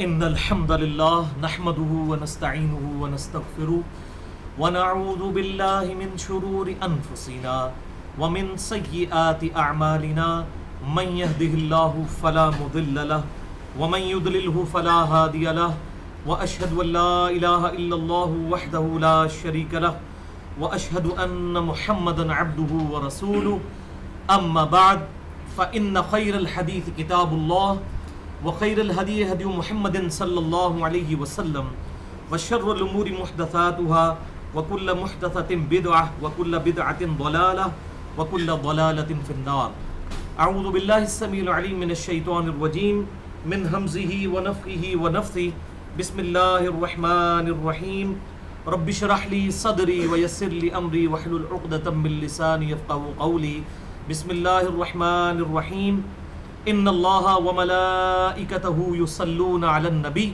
إن الحمد لله نحمده ونستعينه ونستغفره ونعوذ بالله من شرور أنفسنا ومن سيئات أعمالنا من يهده الله فلا مضل له ومن يضلله فلا هادي له وأشهد أن لا إله إلا الله وحده لا شريك له وأشهد أن محمدا عبده ورسوله أما بعد فإن خير الحديث كتاب الله وخير الهدي هدي محمد صلى الله عليه وسلم وشر الأمور محدثاتها وكل محدثة بدعة وكل بدعة ضلالة وكل ضلالة في النار. أعوذ بالله السميع العليم من الشيطان الرجيم من همزه ونفخه ونفثه. بسم الله الرحمن الرحيم. رب اشرح لي صدري ويسر لي أمري واحلل عقدة من لساني يفقهوا قولي. بسم الله الرحمن الرحيم. ان اللہ وملائکتہ یصلون علی النبی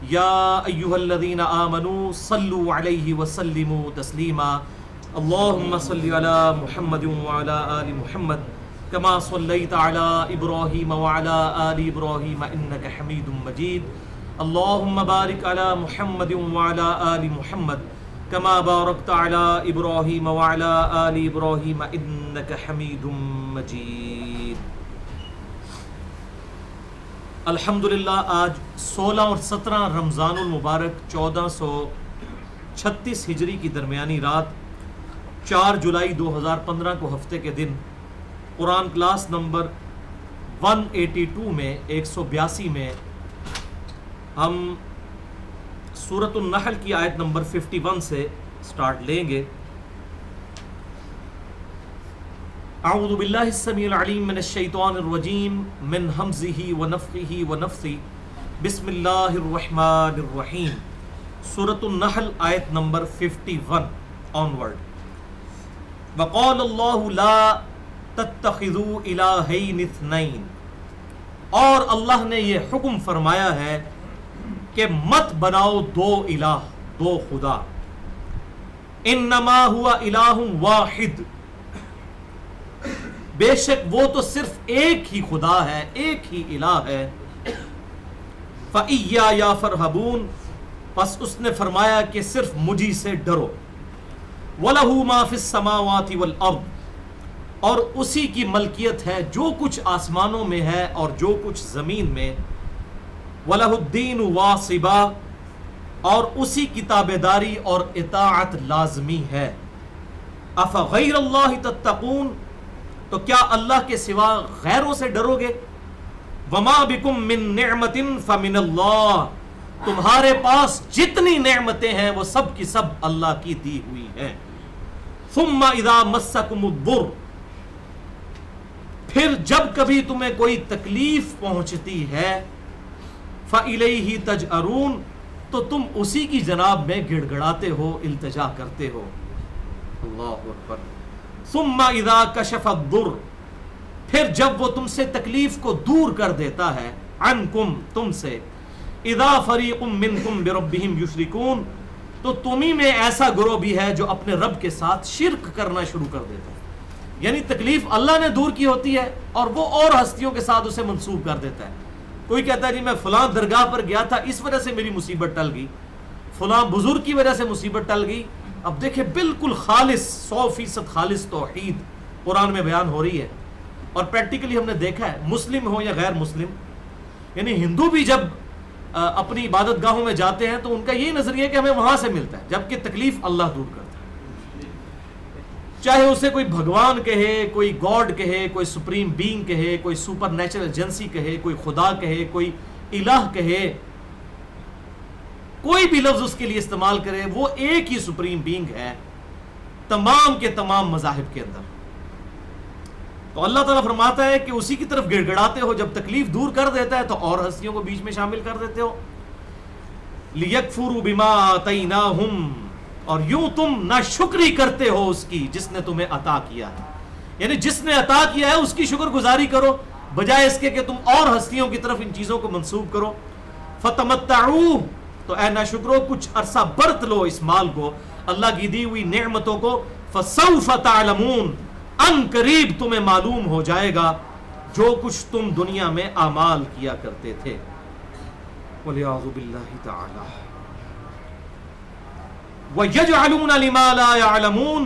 یا ایہا الذین آمنوا صلوا علیہ وسلموا تسلیما. اللہم صل علی محمد وعلی آل محمد کما صلیت علی ابراہیم وعلی آل ابراہیم انک حمید مجید. اللہم بارک علی محمد وعلی آل محمد کما بارکت علی ابراہیم وعلی آل ابراہیم انک حمید مجید. الحمدللہ آج 16 اور 17 رمضان المبارک 1436 ہجری کی درمیانی رات 4 جولائی 2015 کو ہفتے کے دن قرآن کلاس نمبر 182 میں 182 میں ہم سورۃ النحل کی آیت نمبر 51 سے سٹارٹ لیں گے. اعوذ باللہ السمیع العلیم من الشیطان الرجیم من حمزہ ونفخہ ونفثہ. بسم اللہ الرحمن الرحیم. سورۃ النحل آیت نمبر 51 آنورڈ. وقال اللہ لا تتخذوا الہین اثنین. اور اللہ نے یہ حکم فرمایا ہے کہ مت بناؤ دو الہ، دو خدا. انما ہوا الہ واحد. بے شک وہ تو صرف ایک ہی خدا ہے، ایک ہی الہ ہے. فَإِيَّايَ فَارْهَبُونَ. پس اس نے فرمایا کہ صرف مجھی سے ڈرو. وَلَهُ مَا فِي السَّمَاوَاتِ وَالْأَرْضِ. اور اسی کی ملکیت ہے جو کچھ آسمانوں میں ہے اور جو کچھ زمین میں. وَلَهُ الدِّينُ وَاصِبًا. اور اسی کی تابعداری اور اطاعت لازمی ہے. أَفَغَيْرَ اللَّهِ تَتَّقُونَ. تو کیا اللہ کے سوا غیروں سے ڈرو گے؟ وما بکم من نعمت فمن اللہ. تمہارے پاس جتنی نعمتیں ہیں وہ سب کی سب اللہ کی دی ہوئی ہیں. ثم اذا مسکم الضر. پھر جب کبھی تمہیں کوئی تکلیف پہنچتی ہے فالیہ تجأرون. تو تم اسی کی جناب میں گڑ گڑاتے ہو، التجا کرتے ہو. اللہ اکبر. ثم اذا کشف الضر. پھر جب وہ تم سے تکلیف کو دور کر دیتا ہے، عنکم تم سے، اذا فریق منکم بربہم یشرکون. تو تمہیں میں ایسا گروہ بھی ہے جو اپنے رب کے ساتھ شرک کرنا شروع کر دیتا ہے. یعنی تکلیف اللہ نے دور کی ہوتی ہے اور وہ اور ہستیوں کے ساتھ اسے منسوب کر دیتا ہے. کوئی کہتا ہے جی میں فلاں درگاہ پر گیا تھا، اس وجہ سے میری مصیبت ٹل گئی، فلاں بزرگ کی وجہ سے مصیبت ٹل گئی. اب دیکھیں بالکل خالص 100% خالص توحید قرآن میں بیان ہو رہی ہے. اور پریکٹیکلی ہم نے دیکھا ہے، مسلم ہو یا غیر مسلم، یعنی ہندو بھی جب اپنی عبادت گاہوں میں جاتے ہیں تو ان کا یہی نظریہ ہے کہ ہمیں وہاں سے ملتا ہے، جبکہ تکلیف اللہ دور کرتا ہے. چاہے اسے کوئی بھگوان کہے، کوئی گاڈ کہے، کوئی سپریم بینگ کہے، کوئی سپر نیچرل ایجنسی کہے، کوئی خدا کہے، کوئی الہ کہے، کوئی بھی لفظ اس کے لیے استعمال کرے، وہ ایک ہی سپریم بینگ ہے تمام کے تمام مذاہب کے اندر. تو اللہ تعالیٰ فرماتا ہے کہ اسی کی طرف گڑ گڑاتے ہو. جب تکلیف دور کر دیتا ہے تو اور ہستیوں کو بیچ میں شامل کر دیتے ہو. لِيَكْفُرُوا بِمَا آتَيْنَاهُمْ. اور یوں تم ناشکری کرتے ہو اس کی جس نے تمہیں عطا کیا ہے. یعنی جس نے عطا کیا ہے اس کی شکر گزاری کرو، بجائے اس کے کہ تم اور ہستیوں کی طرف ان چیزوں کو منسوب کرو. فَتَمَتَّعُوا. تو اے ناشکرو کچھ عرصہ برت لو اس مال کو، اللہ کی دی ہوئی نعمتوں کو. فَسَوْفَ تَعْلَمُونَ. ان قریب تمہیں معلوم ہو جائے گا جو کچھ تم دنیا میں اعمال کیا کرتے تھے. وَلِيَعُوذُ بِاللَّهِ تَعَالَى وَيَجْعَلُونَ لِمَا لَا يَعْلَمُونَ،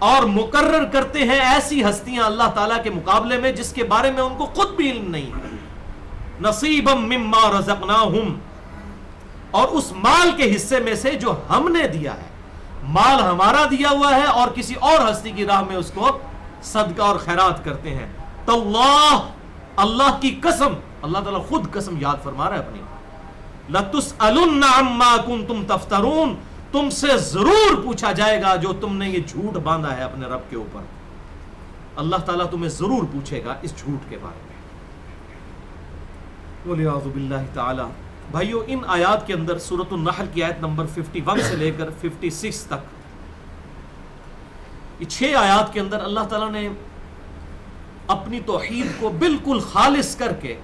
اور مقرر کرتے ہیں ایسی ہستیاں اللہ تعالیٰ کے مقابلے میں جس کے بارے میں ان کو خود بھی علم نہیں ہے، نصیبا مما رزقناہم، اور اس مال کے حصے میں سے جو ہم نے دیا ہے، مال ہمارا دیا ہوا ہے اور کسی اور ہستی کی راہ میں اس کو صدقہ اور خیرات کرتے ہیں. تاللہ، اللہ کی قسم، اللہ تعالیٰ خود قسم یاد فرما رہا ہے اپنی، لَتُسْأَلُنَّ عَمَّا كُنْتُمْ تَفْتَرُونَ، تم سے ضرور پوچھا جائے گا جو تم نے یہ جھوٹ باندھا ہے اپنے رب کے اوپر. اللہ تعالیٰ تمہیں ضرور پوچھے گا اس جھوٹ کے بارے میں. وَلِعَوْذُ بِاللَّهِ تعالی. بھائیو، ان آیات کے اندر سورۃ النحل کی آیت نمبر 51 سے لے کر 56 تک، یہ 6 آیات کے اندر اللہ تعالیٰ نے اپنی توحید کو بالکل خالص کر کے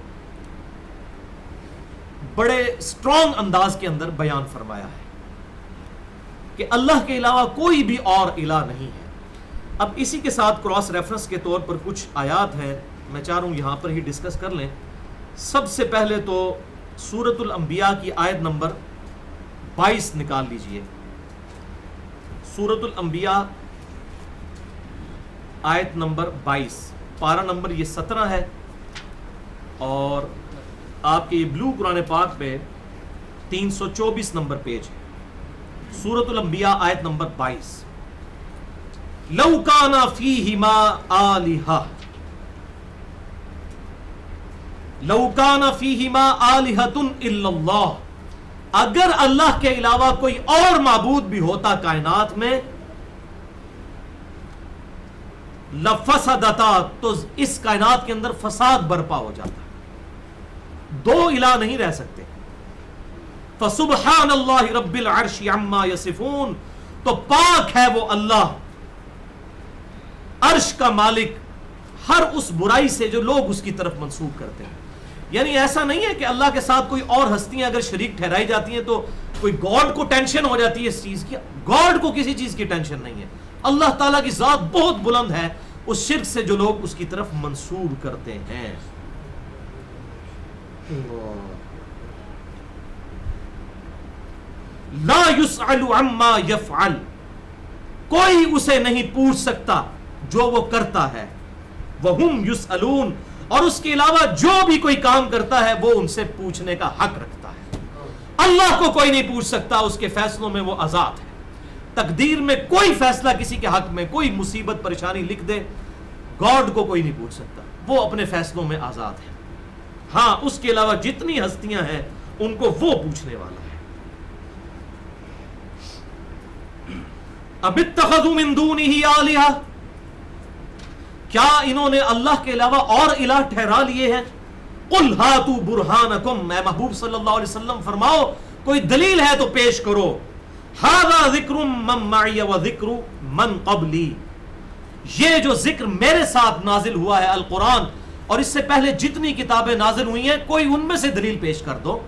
بڑے اسٹرانگ انداز کے اندر بیان فرمایا ہے کہ اللہ کے علاوہ کوئی بھی اور الہ نہیں ہے. اب اسی کے ساتھ کراس ریفرنس کے طور پر کچھ آیات ہیں، میں چاہ رہا ہوں یہاں پر ہی ڈسکس کر لیں. سب سے پہلے تو سورۃ الانبیاء کی آیت نمبر 22 نکال لیجئے. سورۃ الانبیاء آیت نمبر 22، پارہ نمبر یہ 17 ہے، اور آپ کے یہ بلو قرآن پاک پہ 324 نمبر پیج ہے. سورۃ الانبیاء آیت نمبر 22. لو کان فیہما آلہہ، لو کان فیہما آلہۃ الا اللہ، اگر اللہ کے علاوہ کوئی اور معبود بھی ہوتا کائنات میں، لفسدتا، تو اس کائنات کے اندر فساد برپا ہو جاتا. دو الہ نہیں رہ سکتے. فسبحان اللہ رب العرش عما یصفون، تو پاک ہے وہ اللہ عرش کا مالک ہر اس برائی سے جو لوگ اس کی طرف منسوب کرتے ہیں. یعنی ایسا نہیں ہے کہ اللہ کے ساتھ کوئی اور ہستیاں اگر شریک ٹھہرائی جاتی ہیں تو کوئی گاڈ کو ٹینشن ہو جاتی ہے اس چیز کی. گاڈ کو کسی چیز کی ٹینشن نہیں ہے. اللہ تعالیٰ کی ذات بہت بلند ہے اس شرک سے جو لوگ اس کی طرف منسوب کرتے ہیں. لا يسأل عما يفعل، کوئی اسے نہیں پوچھ سکتا جو وہ کرتا ہے. وهم يسألون، اور اس کے علاوہ جو بھی کوئی کام کرتا ہے وہ ان سے پوچھنے کا حق رکھتا ہے. اللہ کو کوئی نہیں پوچھ سکتا، اس کے فیصلوں میں وہ آزاد ہے. تقدیر میں کوئی فیصلہ کسی کے حق میں، کوئی مصیبت پریشانی لکھ دے، گاڈ کو کوئی نہیں پوچھ سکتا، وہ اپنے فیصلوں میں آزاد ہے. ہاں، اس کے علاوہ جتنی ہستیاں ہیں ان کو وہ پوچھنے والا ہے. اب اتخذوا من دونہ آلہہ، کیا انہوں نے اللہ کے علاوہ اور الہ ٹھہرا لیے ہیں؟ قل ہاتوا برہانکم، اے محبوب صلی اللہ علیہ وسلم فرماؤ کوئی دلیل ہے تو پیش کرو. ھذا ذکر من معی وذکر من قبلی، یہ جو ذکر میرے ساتھ نازل ہوا ہے القرآن، اور اس سے پہلے جتنی کتابیں نازل ہوئی ہیں کوئی ان میں سے دلیل پیش کر دو.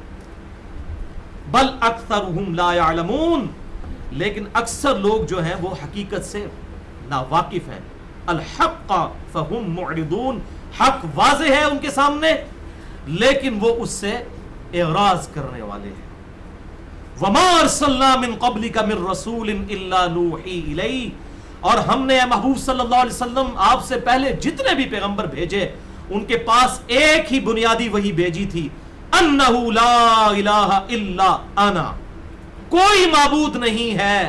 بل اکثرهم لا يعلمون، لیکن اکثر لوگ جو ہیں وہ حقیقت سے ناواقف ہیں. الحق فهم معرضون، حق واضح ہے ان کے سامنے لیکن وہ اس سے اعراض کرنے والے ہیں. وما ارسلنا من قبلک من رسول الا نوحی الیہ، اور ہم نے اے محبوب صلی اللہ علیہ وسلم آپ سے پہلے جتنے بھی پیغمبر بھیجے ان کے پاس ایک ہی بنیادی وحی بھیجی تھی، انہ لا الہ الا انا، کوئی معبود نہیں ہے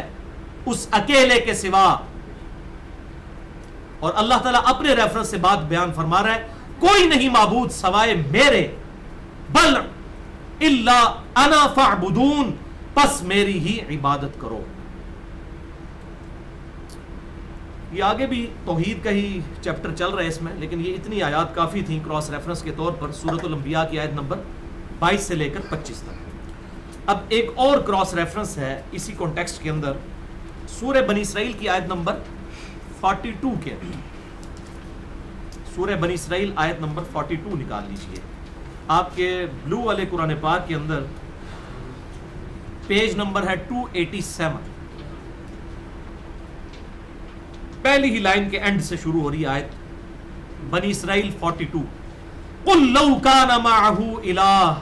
اس اکیلے کے سوا. اور اللہ تعالیٰ اپنے ریفرنس سے بات بیان فرما رہا ہے، کوئی نہیں معبود سوائے میرے، بل الا انا فاعبدون، پس میری ہی عبادت کرو. یہ آگے بھی توحید کا ہی چیپٹر چل رہا ہے اس میں، لیکن یہ اتنی آیات کافی تھیں کراس ریفرنس کے طور پر سورۃ الانبیاء کی آیت نمبر 22 سے لے کر 25 تک. اب ایک اور کراس ریفرنس ہے اسی کانٹیکسٹ کے اندر، سورہ بنی اسرائیل کی آیت نمبر 42 کے اندر. سورہ بنی اسرائیل آیت نمبر 42 نکال لیجئے. آپ کے بلو والے قرآن پاک کے اندر پیج نمبر ہے 287، پہلی ہی لائن کے اینڈ سے شروع ہو رہی آیت. بنی اسرائیل 42. قل لو کان معہ الہ،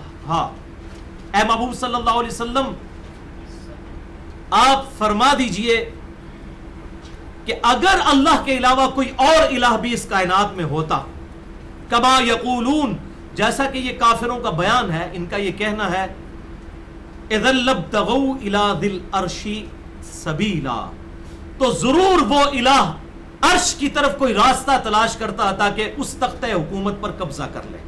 اے محبوب صلی اللہ علیہ وسلم آپ فرما دیجئے کہ اگر اللہ کے علاوہ کوئی اور الہ بھی اس کائنات میں ہوتا، کما یقولون، جیسا کہ یہ کافروں کا بیان ہے، ان کا یہ کہنا ہے، اذا لابتغوا الی ذی العرش سبیلا، تو ضرور وہ الہ عرش کی طرف کوئی راستہ تلاش کرتا تاکہ اس تختہ حکومت پر قبضہ کر لے.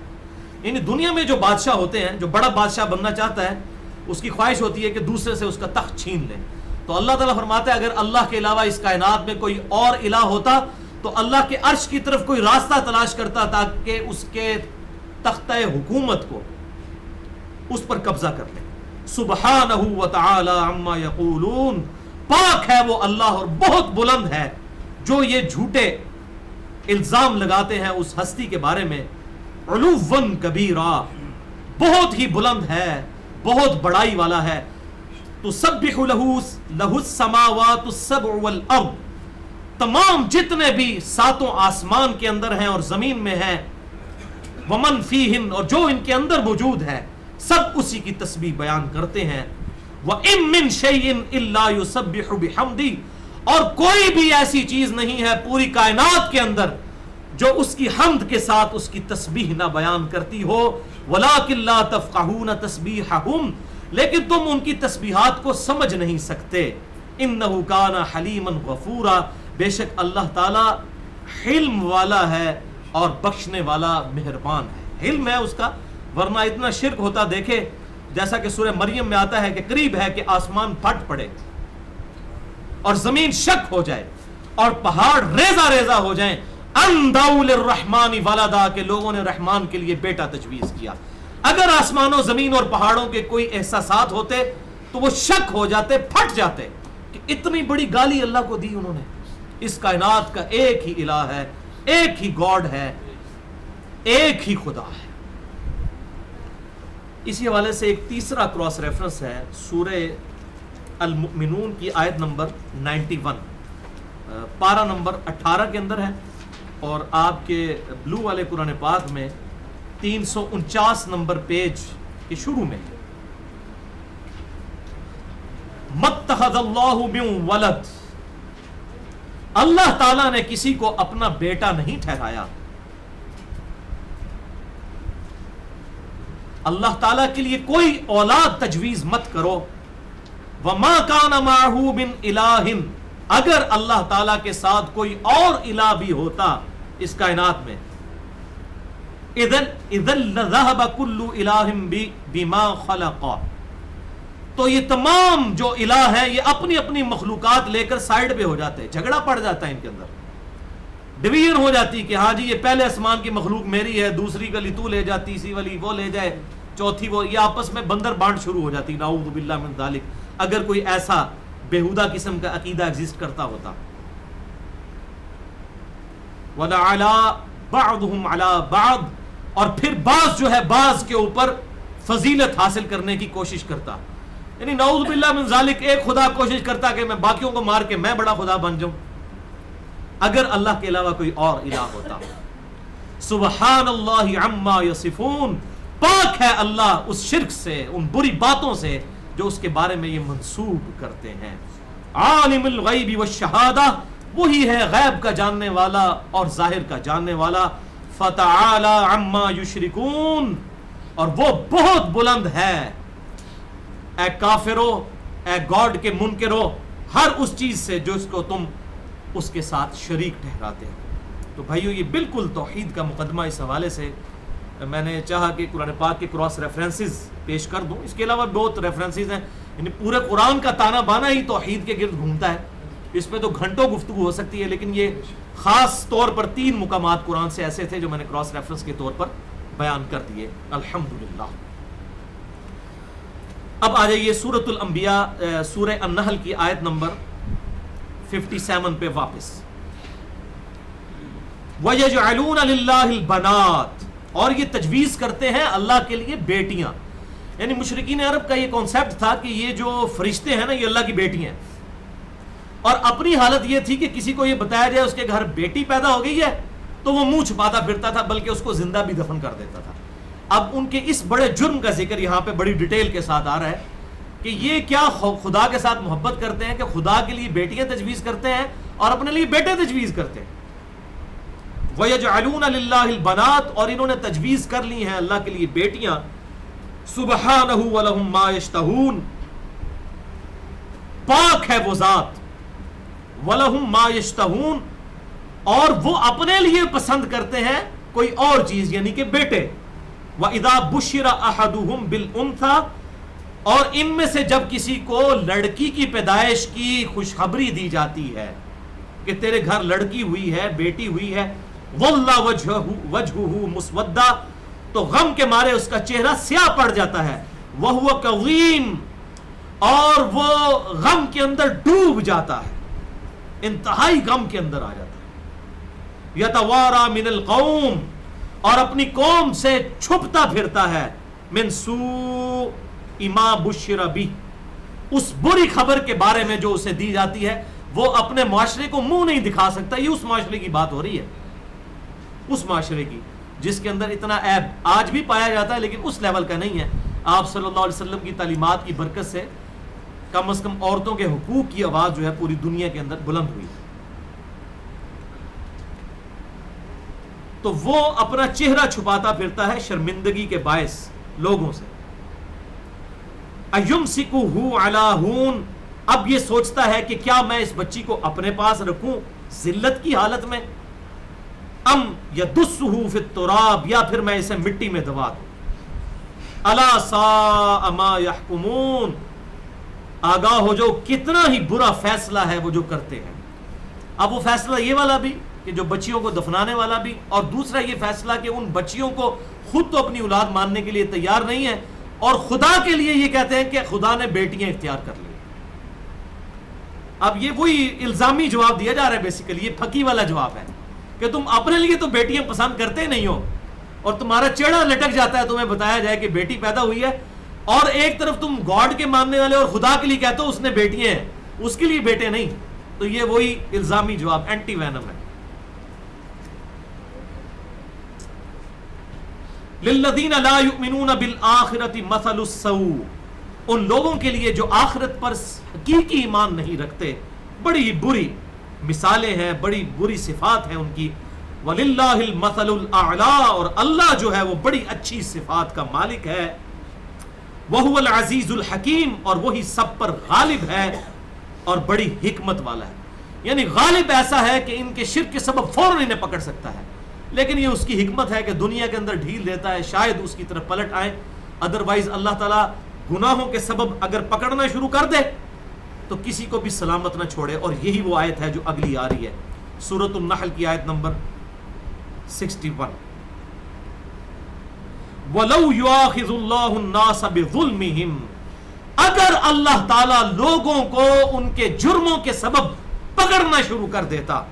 یعنی دنیا میں جو بادشاہ ہوتے ہیں، جو بڑا بادشاہ بننا چاہتا ہے، اس کی خواہش ہوتی ہے کہ دوسرے سے اس کا تخت چھین لے. تو اللہ تعالیٰ فرماتا ہے اگر اللہ کے علاوہ اس کائنات میں کوئی اور الہ ہوتا تو اللہ کے عرش کی طرف کوئی راستہ تلاش کرتا تاکہ اس کے تختہ حکومت کو اس پر قبضہ کر لے. سبحانہ وتعالی عما یقولون، پاک ہے وہ اللہ اور بہت بلند ہے جو یہ جھوٹے الزام لگاتے ہیں اس ہستی کے بارے میں. علوا کبیرا، بہت ہی بلند ہے، بہت بڑائی والا ہے. تسبح لہ السماوات السبع والارض، تمام جتنے بھی ساتوں آسمان کے اندر ہیں اور زمین میں ہیں، ومن فیہن، اور جو ان کے اندر موجود ہے، سب اسی کی تسبیح بیان کرتے ہیں. وَإِن مِّن شَيْءٍ إِلَّا يُسَبِّحُ بِحَمْدِهِ، اور کوئی بھی ایسی چیز نہیں ہے پوری کائنات کے اندر جو اس کی حمد کے ساتھ اس کی تسبیح نہ بیان کرتی ہو. وَلَٰكِن لَا تَفْقَهُونَ تَسْبِيحَهُمْ، لیکن تم ان کی تسبیحات کو سمجھ نہیں سکتے. إِنَّهُ كَانَ حَلِيمًا غَفُورًا، بے شک اللہ تعالی حلم والا ہے اور بخشنے والا مہربان ہے. حلم ہے اس کا، ورنہ اتنا شرک ہوتا دیکھے، جیسا کہ سورہ مریم میں آتا ہے کہ قریب ہے کہ آسمان پھٹ پڑے اور زمین شک ہو جائے اور پہاڑ ریزہ ریزہ ہو جائیں. ان دعوا للرحمن ولدا، کہ لوگوں نے رحمان کے لیے بیٹا تجویز کیا. اگر آسمانوں زمین اور پہاڑوں کے کوئی احساسات ہوتے تو وہ شک ہو جاتے، پھٹ جاتے کہ اتنی بڑی گالی اللہ کو دی انہوں نے. اس کائنات کا ایک ہی الہ ہے، ایک ہی گاڈ ہے، ایک ہی خدا ہے. اسی حوالے سے ایک تیسرا کراس ریفرنس ہے سورہ المؤمنون کی آیت نمبر 91، پارہ نمبر 18 کے اندر ہے، اور آپ کے بلو والے قرآن پاک میں 349 نمبر پیج کے شروع میں. مَتَّخَذَ اللَّهُ مِن وَلَدٍ، اللہ تعالیٰ نے کسی کو اپنا بیٹا نہیں ٹھہرایا. اللہ تعالیٰ کے لیے کوئی اولاد تجویز مت کرو. وَمَا كَانَ مَعَهُ مِنْ إِلَٰهٍ، اگر اللہ تعالیٰ کے ساتھ کوئی اور الہ بھی ہوتا اس کائنات میں، اِذًا لَذَهَبَ كُلُّ إِلَٰهٍ بِمَا خَلَقَ، تو یہ تمام جو الہ ہیں یہ اپنی اپنی مخلوقات لے کر سائیڈ پہ ہو جاتے، جھگڑا پڑ جاتا ہے ان کے اندر، ڈویژن ہو جاتی کہ ہاں جی یہ پہلے آسمان کی مخلوق میری ہے، دوسری گلی تو لے جا، تیسری والی وہ لے جائے، چوتھی وہ، یہ آپس میں بندر بانٹ شروع ہو جاتی. نعوذ باللہ من ذالک، اگر کوئی ایسا بےہودہ قسم کا عقیدہ ایگزسٹ کرتا ہوتا. وَلَعَلَىٰ بَعْضُهُمْ عَلَىٰ بَعْضٍ، اور پھر بعض جو ہے بعض کے اوپر فضیلت حاصل کرنے کی کوشش کرتا. یعنی نعوذ باللہ من ذالک، ایک خدا کوشش کرتا کہ میں باقیوں کو مار کے میں بڑا خدا بن جاؤں اگر اللہ کے علاوہ کوئی اور الہ ہوتا. سبحان اللہ عما یصفون، پاک ہے اللہ اس شرک سے، ان بری باتوں سے جو اس کے بارے میں یہ منسوب کرتے ہیں. عالم الغیب والشہادہ، وہی ہے غیب کا جاننے والا اور ظاہر کا جاننے والا. فتعالی عما یشرکون، اور وہ بہت بلند ہے. اے کافرو، اے گاڈ کے منکرو، ہر اس چیز سے جو اس کو تم اس کے ساتھ شریک ٹھہراتے ہیں. تو بھائیو یہ بالکل توحید کا مقدمہ. اس حوالے سے میں نے چاہا کہ قرآن پاک کے کراس ریفرنسز پیش کر دوں. اس کے علاوہ بہت ریفرنسز ہیں، یعنی پورے قرآن کا تانا بانا ہی توحید کے گرد گھومتا ہے. اس پہ تو گھنٹوں گفتگو ہو سکتی ہے، لیکن یہ خاص طور پر 3 مقامات قرآن سے ایسے تھے جو میں نے کراس ریفرنس کے طور پر بیان کر دیے. الحمدللہ. اب آ جائیے سورۃ الانبیاء، سورہ النحل کی آیت نمبر 57 پہ واپس. وَيَجْعَلُونَ لِلَّهِ الْبَنَاتِ، اور یہ تجویز کرتے ہیں اللہ کے لیے بیٹیاں. یعنی مشرکین عرب کا یہ کانسیپٹ تھا کہ یہ جو فرشتے ہیں نا یہ اللہ کی بیٹی ہیں، اور اپنی حالت یہ تھی کہ کسی کو یہ بتایا جائے اس کے گھر بیٹی پیدا ہو گئی ہے تو وہ منہ چھپاتا پھرتا تھا، بلکہ اس کو زندہ بھی دفن کر دیتا تھا. اب ان کے اس بڑے جرم کا ذکر یہاں پہ بڑی ڈیٹیل کے ساتھ آ رہا ہے کہ یہ کیا خدا کے ساتھ محبت کرتے ہیں کہ خدا کے لیے بیٹیاں تجویز کرتے ہیں اور اپنے لیے بیٹے تجویز کرتے ہیں. وَيَجْعَلُونَ لِلَّهِ الْبَنَاتِ اور انہوں نے تجویز کر لی ہیں اللہ کے لیے بیٹیاں. سُبْحَانَهُ وَلَهُمْ مَا يَشْتَهُونَ پاک ہے وہ ذات. وَلَهُمْ مَا يَشْتَهُونَ اور وہ اپنے لیے پسند کرتے ہیں کوئی اور چیز یعنی کہ بیٹے. وَإِذَا بُشِّرَ أَحَدُهُمْ بِالْأُنْثَى اور ان میں سے جب کسی کو لڑکی کی پیدائش کی خوشخبری دی جاتی ہے کہ تیرے گھر لڑکی ہوئی ہے بیٹی ہوئی ہے وَاللَّهُ وَجْهُهُ مُسْوَدًّا تو غم کے مارے اس کا چہرہ سیاہ پڑ جاتا ہے. وَهُوَ كَظِيمٌ اور وہ غم کے اندر ڈوب جاتا ہے انتہائی غم کے اندر آ جاتا ہے. يَتَوَارَى مِنَ الْقَوْمِ اور اپنی قوم سے چھپتا پھرتا ہے من سوء ما بشر بہ اس بری خبر کے بارے میں جو اسے دی جاتی ہے وہ اپنے معاشرے کو منہ نہیں دکھا سکتا. یہ اس معاشرے کی بات ہو رہی ہے, اس معاشرے کی جس کے اندر اتنا عیب آج بھی پایا جاتا ہے لیکن اس لیول کا نہیں ہے. آپ صلی اللہ علیہ وسلم کی تعلیمات کی برکت سے کم از کم عورتوں کے حقوق کی آواز جو ہے پوری دنیا کے اندر بلند ہوئی. تو وہ اپنا چہرہ چھپاتا پھرتا ہے شرمندگی کے باعث لوگوں سے. اَيُمْسِكُهُ عَلَىٰ هُونٍ اب یہ سوچتا ہے کہ کیا میں اس بچی کو اپنے پاس رکھوں ذلت کی حالت میں, ام يَدُسُّهُ فِي التُّرَابِ یا پھر میں اسے مٹی میں دبا دوں. أَلَا سَاءَ مَا يَحْكُمُونَ آگاہ ہو جو کتنا ہی برا فیصلہ ہے وہ جو کرتے ہیں. اب وہ فیصلہ یہ والا بھی کہ جو بچیوں کو دفنانے والا بھی, اور دوسرا یہ فیصلہ کہ ان بچیوں کو خود تو اپنی اولاد ماننے کے لیے تیار نہیں ہے اور خدا کے لیے یہ کہتے ہیں کہ خدا نے بیٹیاں اختیار کر لی. اب یہ وہی الزامی جواب دیا جا رہا ہے بیسیکلی, یہ پھکی والا جواب ہے کہ تم اپنے لیے تو بیٹیاں پسند کرتے نہیں ہو اور تمہارا چہرہ لٹک جاتا ہے تمہیں بتایا جائے کہ بیٹی پیدا ہوئی ہے, اور ایک طرف تم گاڈ کے ماننے والے اور خدا کے لیے کہتے ہو اس نے بیٹیاں ہیں اس کے لیے بیٹے نہیں. تو یہ وہی الزامی جواب اینٹی وینم ہے. لِلَّذِينَ لَا يُؤْمِنُونَ بِالْآخِرَةِ مَثَلُ السَّوْءِ ان لوگوں کے لیے جو آخرت پر حقیقی ایمان نہیں رکھتے بڑی بری مثالیں ہیں, بڑی بری صفات ہیں ان کی. وَلِلَّهِ الْمَثَلُ الْأَعْلَىٰ اور اللہ جو ہے وہ بڑی اچھی صفات کا مالک ہے. وَهُوَ الْعَزِيزُ الْحَكِيمُ اور وہی سب پر غالب ہے اور بڑی حکمت والا ہے. یعنی غالب ایسا ہے کہ ان کے شرک کے سبب فوراً انہیں پکڑ سکتا ہے, لیکن یہ اس کی حکمت ہے کہ دنیا کے اندر ڈھیل دیتا ہے شاید اس کی طرف پلٹ آئیں. ادروائز اللہ تعالیٰ گناہوں کے سبب اگر پکڑنا شروع کر دے تو کسی کو بھی سلامت نہ چھوڑے. اور یہی وہ آیت ہے جو اگلی آ رہی ہے سورۃ النحل کی آیت نمبر 61. وَلَوْ يُؤَاخِذُ اللَّهُ النَّاسَ بِظُلْمِهِمْ اگر اللہ تعالیٰ لوگوں کو ان کے جرموں کے سبب پکڑنا شروع کر دیتا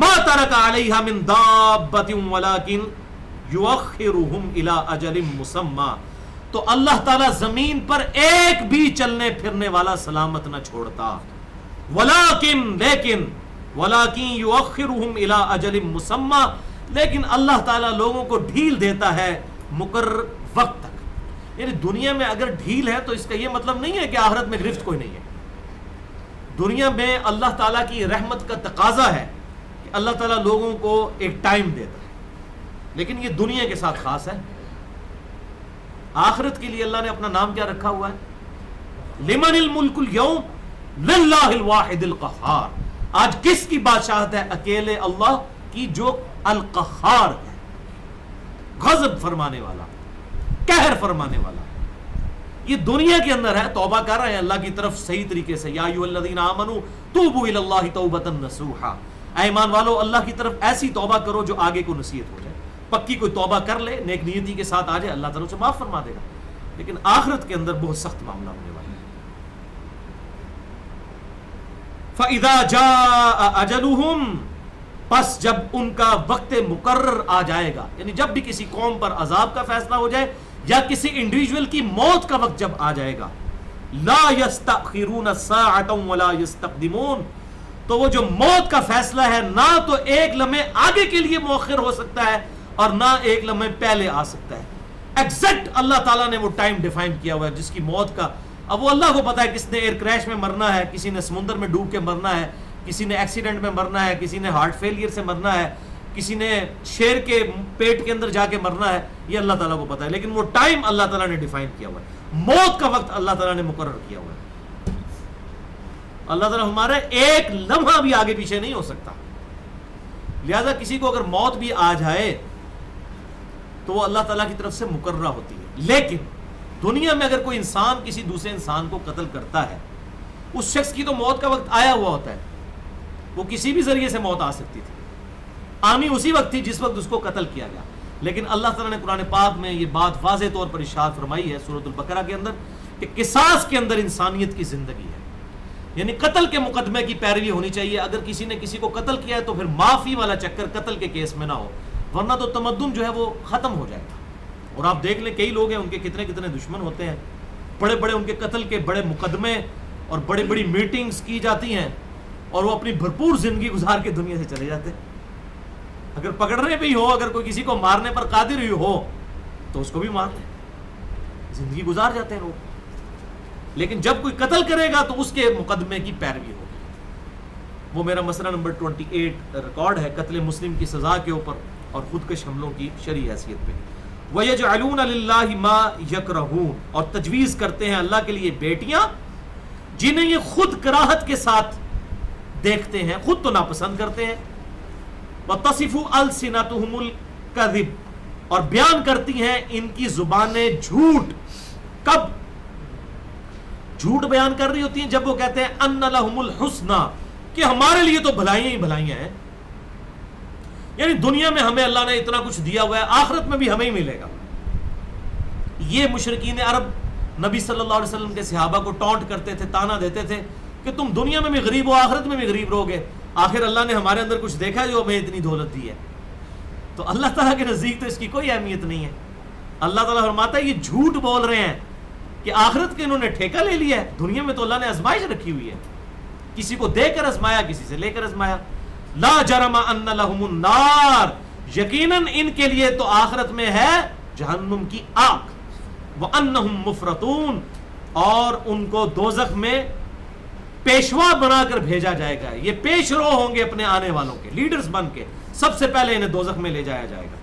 ما ترک علیہا من دابۃ ولکن یؤخرہم الی اجل مسمی تو اللہ تعالیٰ زمین پر ایک بھی چلنے پھرنے والا سلامت نہ چھوڑتا. لیکن یؤخرہم الی اجل مسمی لیکن اللہ تعالیٰ لوگوں کو ڈھیل دیتا ہے مقرر وقت تک. یعنی دنیا میں اگر ڈھیل ہے تو اس کا یہ مطلب نہیں ہے کہ آخرت میں گرفت کوئی نہیں ہے. دنیا میں اللہ تعالیٰ کی رحمت کا تقاضا ہے کہ اللہ تعالیٰ لوگوں کو ایک ٹائم دیتا ہے, لیکن یہ دنیا کے ساتھ خاص ہے. آخرت کے لیے اللہ نے اپنا نام کیا رکھا ہوا ہے؟ لمن الملک اليوم للہ الواحد القہار. آج کس کی بادشاہت ہے؟ اکیلے اللہ کی جو القہار ہے, غضب فرمانے والا, قہر فرمانے والا. یہ دنیا کے اندر ہے, توبہ کر رہے ہیں اللہ کی طرف صحیح طریقے سے. یا ایھا الذین آمنوا توبوا الی اللہ توبۃ نصوحا, اے ایمان والو اللہ کی طرف ایسی توبہ کرو جو آگے کو نصیحت ہو جائے. پکی کوئی توبہ کر لے نیک نیتی کے ساتھ آ جائے اللہ تعالیٰ سے معاف فرما دے گا. لیکن آخرت کے اندر بہت سخت معاملہ ہونے والا ہے. فَإِذَا جَاءَ أَجَلُهُمْ پس جب ان کا وقت مقرر آ جائے گا, یعنی جب بھی کسی قوم پر عذاب کا فیصلہ ہو جائے یا کسی انڈیویجول کی موت کا وقت جب آ جائے گا, لا يستأخرون ساعة ولا يستقدمون تو وہ جو موت کا فیصلہ ہے نہ تو ایک لمحے آگے کے لیے مؤخر ہو سکتا ہے اور نہ ایک لمحے پہلے آ سکتا ہے. ایگزیکٹ اللہ تعالیٰ نے وہ ٹائم ڈیفائن کیا ہوا ہے جس کی موت کا اب وہ اللہ کو پتا ہے. کس نے ایئر کریش میں مرنا ہے, کسی نے سمندر میں ڈوب کے مرنا ہے, کسی نے ایکسیڈنٹ میں مرنا ہے, کسی نے ہارٹ فیلئر سے مرنا ہے, کسی نے شیر کے پیٹ کے اندر جا کے مرنا ہے. یہ اللہ تعالیٰ کو پتا ہے, لیکن وہ ٹائم اللہ تعالیٰ نے ڈیفائن کیا ہوا ہے. موت کا وقت اللہ تعالیٰ نے مقرر کیا ہوا ہے. اللہ تعالیٰ ہمارا ایک لمحہ بھی آگے پیچھے نہیں ہو سکتا. لہذا کسی کو اگر موت بھی آ جائے تو وہ اللہ تعالیٰ کی طرف سے مقررہ ہوتی ہے. لیکن دنیا میں اگر کوئی انسان کسی دوسرے انسان کو قتل کرتا ہے, اس شخص کی تو موت کا وقت آیا ہوا ہوتا ہے. وہ کسی بھی ذریعے سے موت آ سکتی تھی, آنی اسی وقت تھی جس وقت اس کو قتل کیا گیا. لیکن اللہ تعالیٰ نے قرآن پاک میں یہ بات واضح طور پر ارشاد فرمائی ہے سورۃ البقرہ کے اندر کہ قصاص کے اندر انسانیت کی زندگی ہے. یعنی قتل کے مقدمے کی پیروی ہونی چاہیے. اگر کسی نے کسی کو قتل کیا ہے تو پھر معافی والا چکر قتل کے کیس میں نہ ہو, ورنہ تو تمدن جو ہے وہ ختم ہو جائے گا. اور آپ دیکھ لیں کئی لوگ ہیں ان کے کتنے کتنے دشمن ہوتے ہیں, بڑے بڑے ان کے قتل کے بڑے مقدمے اور بڑی بڑی میٹنگز کی جاتی ہیں, اور وہ اپنی بھرپور زندگی گزار کے دنیا سے چلے جاتے ہیں. اگر پکڑنے بھی ہو, اگر کوئی کسی کو مارنے پر قادر ہی ہو تو اس کو بھی مار لیں, زندگی گزار جاتے ہیں لوگ. لیکن جب کوئی قتل کرے گا تو اس کے مقدمے کی پیروی ہوگی. وہ میرا مسئلہ نمبر 28 ریکارڈ ہے قتل مسلم کی سزا کے اوپر اور خودکش حملوں کی شرعی حیثیت پہ. وَيَجْعَلُونَ لِلَّهِ مَا يَكْرَهُونَ, اور تجویز کرتے ہیں اللہ کے لیے بیٹیاں جنہیں یہ خود کراہت کے ساتھ دیکھتے ہیں, خود تو ناپسند کرتے ہیں. وَتَصِفُ أَلْسِنَتُهُمُ الْكَذِبَ, اور بیان کرتی ہیں ان کی زبانیں جھوٹ. کب جھوٹ بیان کر رہی ہوتی ہیں؟ جب وہ کہتے ہیں أَنَّ لَهُمُ الْحُسْنَى, کہ ہمارے لیے تو بھلائیاں ہی بھلائیاں ہیں. یعنی دنیا میں ہمیں اللہ نے اتنا کچھ دیا ہوا ہے, آخرت میں بھی ہمیں ہی ملے گا. یہ مشرکین عرب نبی صلی اللہ علیہ وسلم کے صحابہ کو ٹونٹ کرتے تھے, تانا دیتے تھے کہ تم دنیا میں بھی غریب ہو, آخرت میں بھی غریب رہو گے. آخر اللہ نے ہمارے اندر کچھ دیکھا جو ہمیں اتنی دولت دی ہے. تو اللہ تعالیٰ کے نزدیک تو اس کی کوئی اہمیت نہیں ہے. اللہ تعالیٰ فرماتا ہے یہ جھوٹ بول رہے ہیں کہ آخرت کے انہوں نے ٹھیکہ لے لیا ہے. دنیا میں تو اللہ نے آزمائش رکھی ہوئی ہے, کسی کو دے کر آزمایا, کسی سے لے کر آزمایا. لا جرم ان لهم النار, یقیناً ان کے لیے تو آخرت میں ہے جہنم کی آگ. وانہم مفرطون, اور ان کو دوزخ میں پیشوا بنا کر بھیجا جائے گا. یہ پیش رو ہوں گے اپنے آنے والوں کے, لیڈرز بن کے, سب سے پہلے انہیں دوزخ میں لے جایا جائے گا.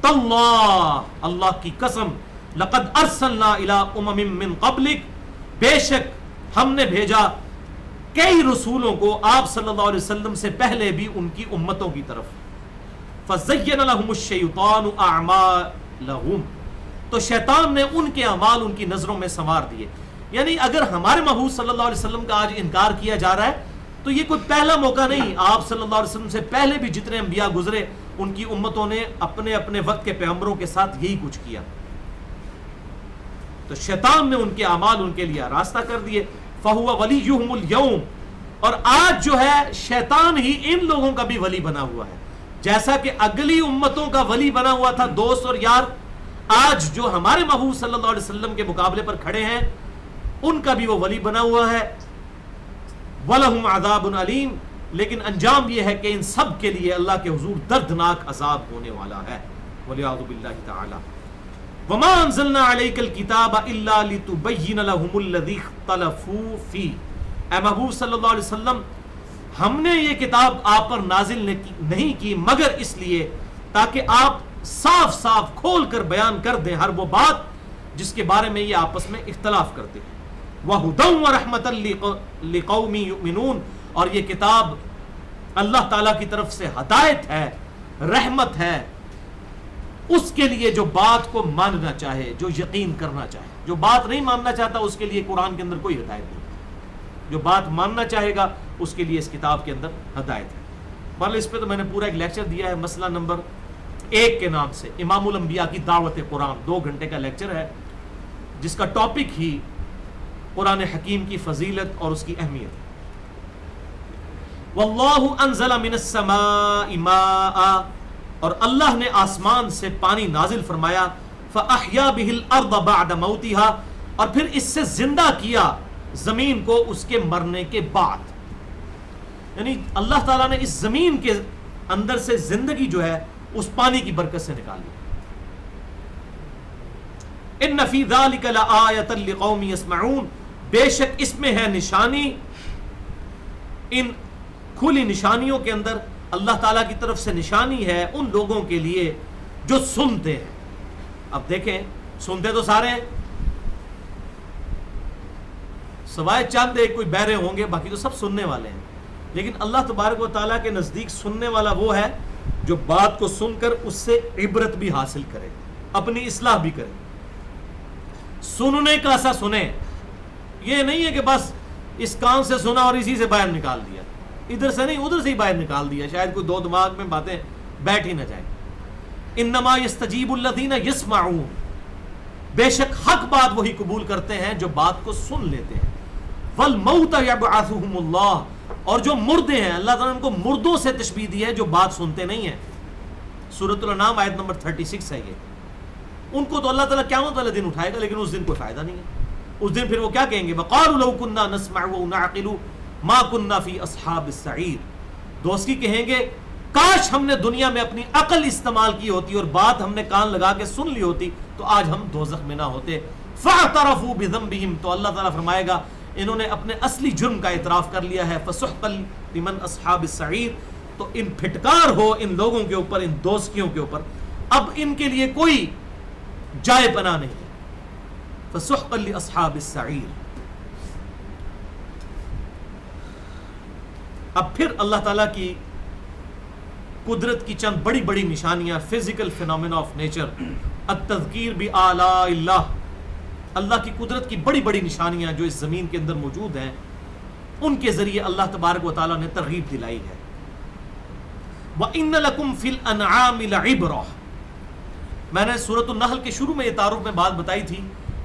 تاللہ, اللہ کی قسم, لقد ارسلنا الی امم من قبلک, بے شک ہم نے بھیجا کئی رسولوں کو آپ صلی اللہ علیہ وسلم سے پہلے بھی ان کی امتوں کی طرف. فَزَيَّنَ لَهُمُ الشَّيْطَانُ أَعْمَالَهُمْ, تو شیطان نے ان کے اعمال ان کی نظروں میں سنوار دیے. یعنی اگر ہمارے محبوب صلی اللہ علیہ وسلم کا آج انکار کیا جا رہا ہے تو یہ کوئی پہلا موقع نہیں. آپ صلی اللہ علیہ وسلم سے پہلے بھی جتنے انبیاء گزرے ان کی امتوں نے اپنے اپنے وقت کے پیغمبروں کے ساتھ یہی کچھ کیا. تو شیطان نے ان کے اعمال ان کے لیے راستہ کر دیے. فَهُوَ وَلِيُّهُمُ الْيَوْمِ, اور آج جو ہے شیطان ہی ان لوگوں کا بھی ولی بنا ہوا ہے. جیسا کہ اگلی امتوں کا ولی بنا ہوا تھا دوست اور یار, آج جو ہمارے محبوب صلی اللہ علیہ وسلم کے مقابلے پر کھڑے ہیں ان کا بھی وہ ولی بنا ہوا ہے. وَلَهُمْ عَذَابٌ عَلِيمٌ, لیکن انجام یہ ہے کہ ان سب کے لیے اللہ کے حضور دردناک عذاب ہونے والا ہے. وَلِعَوْذُ بِاللَّهِ تَعَالَى. وَمَا أَنزَلْنَا عَلَيْكَ الْكِتَابَ إِلَّا لِتُبَيِّنَ لَهُمُ الَّذِي اخْتَلَفُوا فِيهِ, اے محبوب صلی اللہ علیہ وسلم, ہم نے یہ کتاب آپ پر نازل نہیں کی مگر اس لیے تاکہ آپ صاف صاف کھول کر بیان کر دیں ہر وہ بات جس کے بارے میں یہ آپس میں اختلاف کرتے ہیں. وَهُدًى وَرَحْمَةً لِقَوْمٍ يُؤْمِنُونَ, اور یہ کتاب اللہ تعالیٰ کی طرف سے ہدایت ہے, رحمت ہے اس کے لیے جو بات کو ماننا چاہے, جو یقین کرنا چاہے. جو بات نہیں ماننا چاہتا اس کے لیے قرآن کے اندر کوئی ہدایت نہیں. جو بات ماننا چاہے گا اس کے لیے اس کتاب کے اندر ہدایت ہے. بہرحال اس پہ تو میں نے پورا ایک لیکچر دیا ہے مسئلہ نمبر 1 کے نام سے, امام الانبیاء کی دعوت قرآن. 2 گھنٹے کا لیکچر ہے جس کا ٹاپک ہی قرآن حکیم کی فضیلت اور اس کی اہمیت. واللہ انزل من السماء ماء, اور اللہ نے آسمان سے پانی نازل فرمایا. فاحیا به الارض بعد موتها, اور پھر اس سے زندہ کیا زمین کو اس کے مرنے کے بعد. یعنی اللہ تعالیٰ نے اس زمین کے اندر سے زندگی جو ہے اس پانی کی برکت سے نکال لی. ان فی ذلک لآیۃ لقوم یسمعون، بے شک اس میں ہے نشانی، ان کھلی نشانیوں کے اندر اللہ تعالیٰ کی طرف سے نشانی ہے ان لوگوں کے لیے جو سنتے ہیں۔ اب دیکھیں، سنتے تو سارے ہیں، سوائے چند ایک کوئی بہرے ہوں گے، باقی تو سب سننے والے ہیں، لیکن اللہ تبارک و تعالیٰ کے نزدیک سننے والا وہ ہے جو بات کو سن کر اس سے عبرت بھی حاصل کرے، اپنی اصلاح بھی کرے۔ سننے کا سا سنے، یہ نہیں ہے کہ بس اس کان سے سنا اور اسی سے باہر نکال دیا، ادھر سے نہیں ادھر سے ہی باہر نکال دیا، شاید کوئی دو دماغ میں باتیں بیٹھ ہی نہ جائیں۔ انما یستجیب الذین یسمعون، بے شک حق بات وہی قبول کرتے ہیں جو بات کو سن لیتے ہیں۔ والموت یبعثہم اللہ، اور جو مردے ہیں اللہ تعالیٰ نے ان کو مردوں سے تشبیہ دی ہے جو بات سنتے نہیں ہیں۔ سورۃ الانعام آیت نمبر 36 ہے یہ۔ ان کو تو اللہ تعالیٰ قیامت والے دن اٹھائے گا، لیکن اس دن کوئی فائدہ نہیں ہے۔ اس دن پھر وہ کیا کہیں گے؟ وقالوا لو كنا نسمع ونعقل ما كنا في اصحاب السعیر، دوستی کہیں گے کاش ہم نے دنیا میں اپنی عقل استعمال کی ہوتی اور بات ہم نے کان لگا کے سن لی ہوتی تو آج ہم دوزخ میں نہ ہوتے۔ فاعترفوا بذنبهم، تو اللہ تعالیٰ فرمائے گا انہوں نے اپنے اصلی جرم کا اعتراف کر لیا ہے۔ فسحقا لمن اصحاب السعیر، تو ان پھٹکار ہو ان لوگوں کے اوپر، ان دوستیوں کے اوپر، اب ان کے لیے کوئی جائے پناہ نہیں ہے۔ فسحقا لاصحاب السعیر۔ اب پھر اللہ تعالیٰ کی قدرت کی چند بڑی بڑی نشانیاں، فزیکل فینومینا آف نیچر، التذکیر بآلاء اللہ، اللہ کی قدرت کی بڑی بڑی نشانیاں جو اس زمین کے اندر موجود ہیں، ان کے ذریعے اللہ تبارک و تعالیٰ نے ترغیب دلائی ہے۔ وَإِنَّ لَكُمْ فِي الْأَنْعَامِ لَعِبْرَةً، میں نے سورۃ النحل کے شروع میں یہ تعارف میں بات بتائی تھی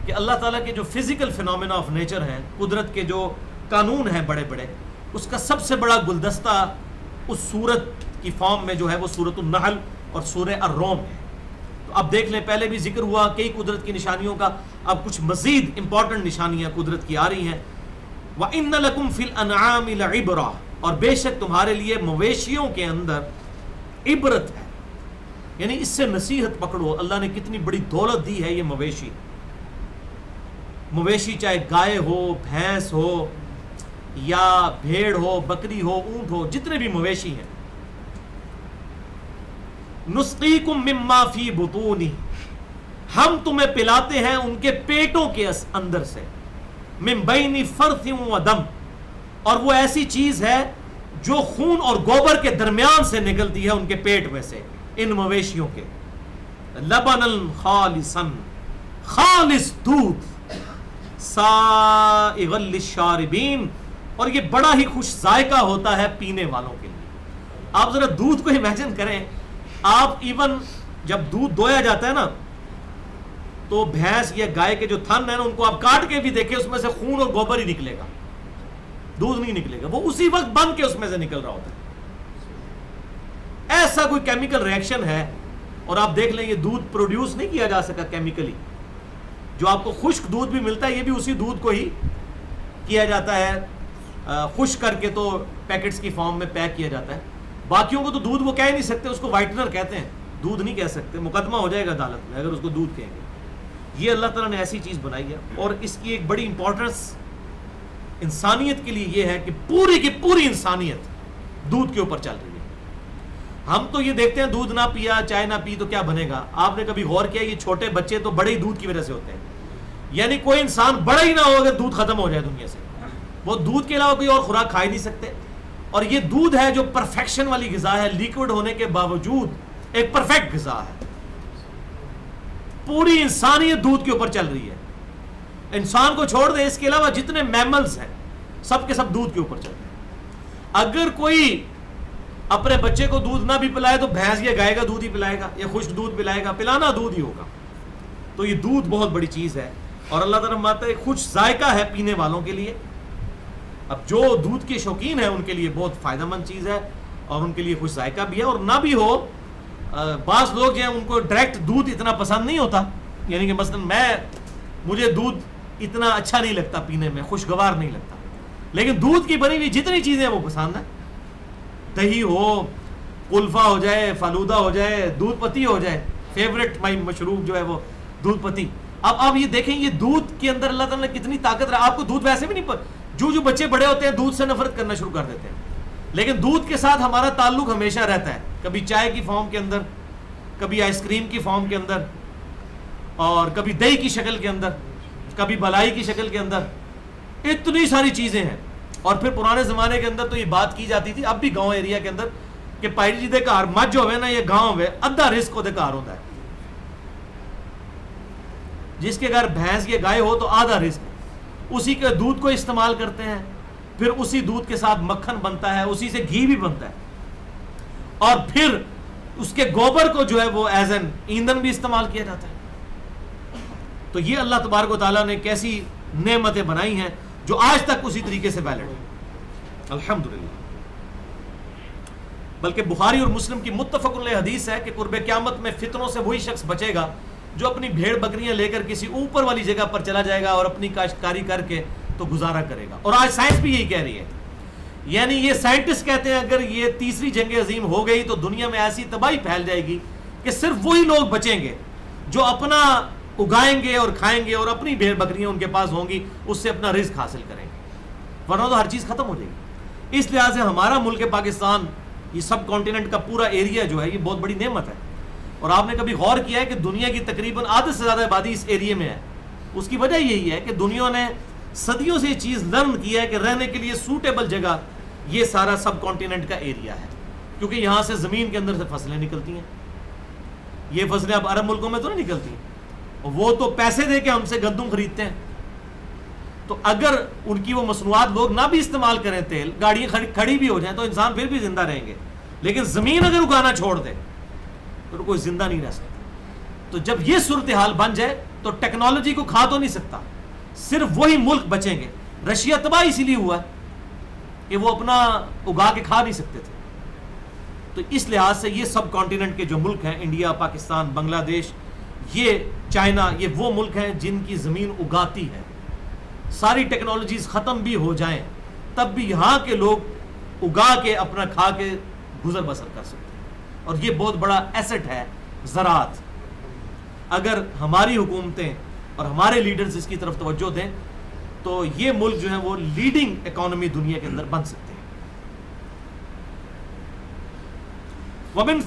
کہ اللہ تعالیٰ کے جو فزیکل فینومینا آف نیچر ہیں، قدرت کے جو قانون ہیں بڑے بڑے، اس کا سب سے بڑا گلدستہ اس سورت کی فارم میں جو ہے وہ سورۃ النحل اور سورہ الروم ہے۔ تو اب دیکھ لیں، پہلے بھی ذکر ہوا کئی قدرت کی نشانیوں کا، اب کچھ مزید امپورٹنٹ نشانیاں قدرت کی آ رہی ہیں۔ وَإِنَّ لَكُمْ فِي الْأَنْعَامِ لَعِبْرَةً، اور بے شک تمہارے لیے مویشیوں کے اندر عبرت ہے، یعنی اس سے نصیحت پکڑو۔ اللہ نے کتنی بڑی دولت دی ہے یہ مویشی، مویشی چاہے گائے ہو، بھینس ہو یا بھیڑ ہو، بکری ہو، اونٹ ہو، جتنے بھی مویشی ہیں۔ نسقیکم مما فی بطونی، ہم تمہیں پلاتے ہیں ان کے پیٹوں کے اندر سے، من بین فرث و دم، اور وہ ایسی چیز ہے جو خون اور گوبر کے درمیان سے نکلتی ہے ان کے پیٹ میں سے، ان مویشیوں کے۔ لبنا خالصا، خالص دودھ، سائغا للشاربین، اور یہ بڑا ہی خوش ذائقہ ہوتا ہے پینے والوں کے لیے۔ آپ ذرا دودھ کو امیجن کریں، آپ ایون جب دودھ دویا جاتا ہے نا تو بھینس یا گائے کے جو تھن ہیں نا ان کو آپ کاٹ کے بھی دیکھیں، اس میں سے خون اور گوبر ہی نکلے گا، دودھ نہیں نکلے گا، وہ اسی وقت بن کے اس میں سے نکل رہا ہوتا ہے۔ ایسا کوئی کیمیکل ریئیکشن ہے، اور آپ دیکھ لیں یہ دودھ پروڈیوس نہیں کیا جا سکا کیمیکلی، جو آپ کو خشک دودھ بھی ملتا ہے یہ بھی اسی دودھ کو ہی کیا جاتا ہے، خشک کر کے تو پیکٹس کی فارم میں پیک کیا جاتا ہے۔ باقیوں کو تو دودھ وہ کہہ ہی نہیں سکتے، اس کو وائٹنر کہتے ہیں، دودھ نہیں کہہ سکتے، مقدمہ ہو جائے گا عدالت میں اگر اس کو دودھ کہیں گے۔ یہ اللہ تعالیٰ نے ایسی چیز بنائی ہے، اور اس کی ایک بڑی امپورٹنس انسانیت کے لیے یہ ہے کہ پوری کی پوری انسانیت دودھ کے اوپر چل رہی ہے۔ ہم تو یہ دیکھتے ہیں دودھ نہ پیا، چائے نہ پی تو کیا بنے گا۔ آپ نے کبھی غور کیا یہ چھوٹے بچے تو بڑے ہی دودھ کی وجہ سے ہوتے ہیں، یعنی کوئی انسان بڑا ہی نہ ہو اگر دودھ ختم ہو جائے دنیا سے، وہ دودھ کے علاوہ کوئی اور خوراک کھا ہی نہیں سکتے۔ اور یہ دودھ ہے جو پرفیکشن والی غذا ہے، لیکوڈ ہونے کے باوجود ایک پرفیکٹ غذا ہے۔ پوری انسانیت دودھ کے اوپر چل رہی ہے، انسان کو چھوڑ دیں، اس کے علاوہ جتنے میملز ہیں سب کے سب دودھ کے اوپر چل رہے ہیں۔ اگر کوئی اپنے بچے کو دودھ نہ بھی پلائے تو بھینس یا گائے کا دودھ ہی پلائے گا یا خشک دودھ پلائے گا، پلانا دودھ ہی ہوگا۔ تو یہ دودھ بہت بڑی چیز ہے، اور اللہ تعالیٰ فرماتا ہے خوش ذائقہ ہے پینے والوں کے لیے۔ اب جو دودھ کے شوقین ہیں ان کے لیے بہت فائدہ مند چیز ہے، اور ان کے لیے خوش ذائقہ بھی ہے۔ اور نہ بھی ہو، بعض لوگ جو ہیں ان کو ڈائریکٹ دودھ اتنا پسند نہیں ہوتا، یعنی کہ مثلا مجھے دودھ اتنا اچھا نہیں لگتا پینے میں، خوشگوار نہیں لگتا، لیکن دودھ کی بنی ہوئی جتنی چیزیں وہ پسند ہیں، دہی ہو، قلفہ ہو جائے، فالودہ ہو جائے، دودھ پتی ہو جائے، فیوریٹ مشروب جو ہے وہ دودھ پتی، اب یہ دیکھیں یہ دودھ کے اندر اللہ تعالیٰ نے کتنی طاقت رہا. آپ کو دودھ ویسے بھی نہیں جو بچے بڑے ہوتے ہیں دودھ سے نفرت کرنا شروع کر دیتے ہیں, لیکن دودھ کے ساتھ ہمارا تعلق ہمیشہ رہتا ہے, کبھی چائے کی فارم کے اندر, کبھی آئس کریم کی فارم کے اندر, اور کبھی دہی کی شکل کے اندر, کبھی بلائی کی شکل کے اندر, اتنی ساری چیزیں ہیں. اور پھر پرانے زمانے کے اندر تو یہ بات کی جاتی تھی, اب بھی گاؤں ایریا کے اندر, کہ پائری جی دے گھر مجھ ہوئے نا, یہ گاؤں ہوئے ادھا رزق وہ دے گھر ہوتا ہے. جس کے گھر بھینس یا گائے ہو تو آدھا رزق, اسی کے دودھ کو استعمال کرتے ہیں, پھر اسی دودھ کے ساتھ مکھن بنتا ہے, اسی سے گھی بھی بنتا ہے, اور پھر اس کے گوبر کو جو ہے وہ ایز این ایندھن بھی استعمال کیا جاتا ہے. تو یہ اللہ تبارک و تعالیٰ نے کیسی نعمتیں بنائی ہیں جو آج تک اسی طریقے سے ویلڈ ہے الحمدللہ. بلکہ بخاری اور مسلم کی متفق علیہ حدیث ہے کہ قرب قیامت میں فتنوں سے وہی شخص بچے گا جو اپنی بھیڑ بکریاں لے کر کسی اوپر والی جگہ پر چلا جائے گا اور اپنی کاشتکاری کر کے تو گزارا کرے گا. اور آج سائنس بھی یہی کہہ رہی ہے, یعنی یہ سائنٹسٹ کہتے ہیں اگر یہ تیسری جنگ عظیم ہو گئی تو دنیا میں ایسی تباہی پھیل جائے گی کہ صرف وہی لوگ بچیں گے جو اپنا اگائیں گے اور کھائیں گے اور اپنی بھیڑ بکریاں ان کے پاس ہوں گی, اس سے اپنا رزق حاصل کریں گے, ورنہ تو ہر چیز ختم ہو جائے گی. اس لحاظ سے ہمارا ملک پاکستان, یہ سب کانٹیننٹ کا پورا ایریا جو ہے یہ بہت بڑی نعمت ہے. اور آپ نے کبھی غور کیا ہے کہ دنیا کی تقریباً آدھے سے زیادہ آبادی اس ایریے میں ہے؟ اس کی وجہ یہی ہے کہ دنیا نے صدیوں سے یہ چیز لرن کیا ہے کہ رہنے کے لیے سوٹیبل جگہ یہ سارا سب کانٹیننٹ کا ایریا ہے, کیونکہ یہاں سے زمین کے اندر سے فصلیں نکلتی ہیں. یہ فصلیں اب عرب ملکوں میں تو نہیں نکلتی, وہ تو پیسے دے کے ہم سے گندم خریدتے ہیں. تو اگر ان کی وہ مصنوعات لوگ نہ بھی استعمال کریں, تیل گاڑیاں کھڑی بھی ہو جائیں تو انسان پھر بھی زندہ رہیں گے, لیکن زمین اگر اگانا چھوڑ دے تو کوئی زندہ نہیں رہ سکتا. تو جب یہ صورتحال بن جائے تو ٹیکنالوجی کو کھا تو نہیں سکتا, صرف وہی ملک بچیں گے. رشیا تباہ اسی لیے ہوا کہ وہ اپنا اگا کے کھا نہیں سکتے تھے. تو اس لحاظ سے یہ سب کانٹیننٹ کے جو ملک ہیں, انڈیا, پاکستان, بنگلہ دیش, یہ چائنا, یہ وہ ملک ہیں جن کی زمین اگاتی ہے. ساری ٹیکنالوجیز ختم بھی ہو جائیں تب بھی یہاں کے لوگ اگا کے اپنا کھا کے گزر بسر کر سکتے ہیں. اور یہ بہت بڑا ایسٹ ہے زراعت. اگر ہماری حکومتیں اور ہمارے لیڈرز اس کی طرف توجہ دیں تو یہ ملک جو ہے وہ لیڈنگ اکانومی دنیا کے اندر بن سکتے ہیں. ومن